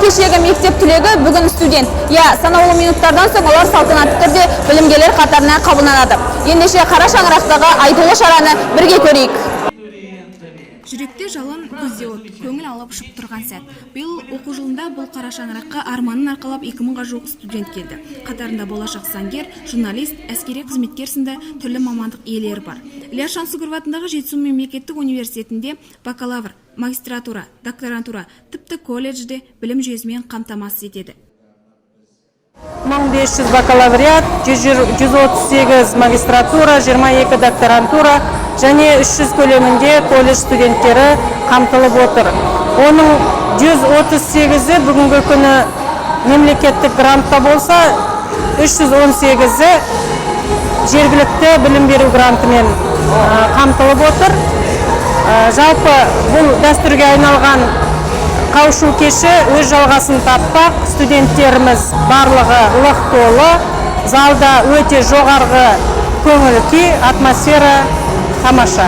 кешегі мектеп түлегі бүгін студент. Санаулы минуттардан соң олар салтанатты түрде білімгерлер қатарына қабылданады. Ендеше қара шаңырақтағы айтулы шараны бірге көрейік. Жүректе жалын, көзде от, көңіл алып ұшып тұрған сәт. Биыл оқу жылында бұл қара шаңыраққа арманын арқалап 2000-ға жуық студент келді. Қатарында болашақ заңгер, журналист, әскери қызметкер сынды түрлі мамандық иелері бар. Ілияс Жансүгіров атындағы Жетісу мемлекеттік университетінде бакалавр, магистратура, докторантура, тіпті колледжде білім жүйесімен қамтамасыз етеді. 1500 бакалавриат, 138 магистратура, 22 докторантура және 300 көлемінде колледж студенттері қамтылып отыр. Оның 138-і бүгінгі күні мемлекеттік грантта болса, 318-і жергілікті білім беру грантымен қамтылып отыр. Жалпы бұл дәстүрге айналған қауышу кеші өз жалғасын таппақ. Студенттеріміз барлығы лық толы, залда өте жоғарғы көңіл күй, атмосфера тамаша.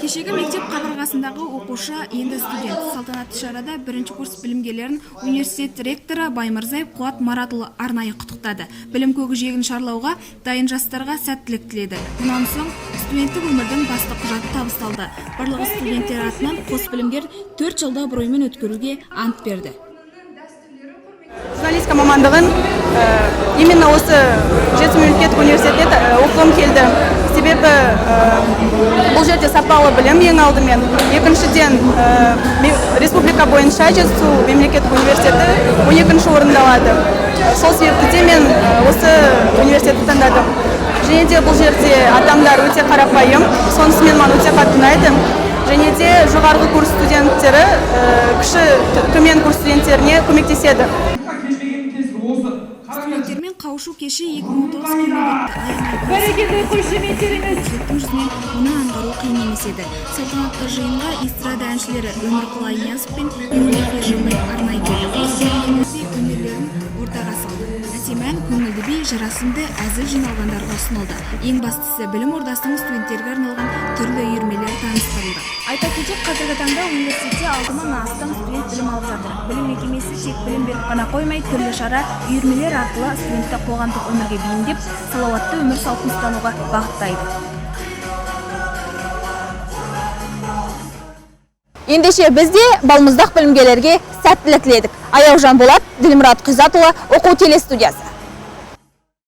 Кешегі мектеп қабырғасындағы оқушы енді студент. Салтанатты шарада бірінші курс білімгерлерін университет ректоры Баймырзаев Қуат Маратұлы арнайы құттықтады. Білім көкжиегін шарлауға дайын жастарға сәттілік тіледі. Мұнан соң студенттік өмірдің басты құжаты табысталды. Барлығы студенттер атынан қос білімгер 4 жылда абыроймен өткеруге ант берді. Журналистика мамандығын именно осы Жетісу мемлекеттік университетте оқығым келді. Себебі бұл жерде сапалы білім ең алдымен. Екіншіден республика бойынша Жетісу мемлекеттік университеті 12-ші орында алады. Сол себепті мен осы университетті таңдадым. Және де бұл жерде адамдар өте қарапайым, сонысымен маған өте қатты ұнайды. Және де жоғарғы курс студенттері кіші төмен курс студенттеріне көмектеседі. Студенттермен қауышу кеші 2019 күні жүзінен мұны аңғару қиын емес еді. Салтанатты жиынға эстрада әншілері Өмірқұл Айниязов пен Еңбек Ержанбай арнайы келді. Өнерлерін ортаға салды. Әсем көңілді би, жарасымды әзіл жиналғандарға ұсынылды. Ең бастысы білім ордасының студенттерге арналған түрлі үйірмелер таныстырылды. Айта кетейік, қазіргі таңда университетте 6000-нан астам студент білім алып жатыр. Білім мекемесі тек білім беріп қана қоймай, түрлі шара, үйірмелер арқылы студентті қоғамдық өмірге бейімдеп, салауатты өмір салтын ұстануға бағыттайды. Ендеше бізде балмұздақ білімгерлерге сәттілік тіледік. Аяужан Болат, Ділмұрат Құйзатұлы, оқу телестудиясы.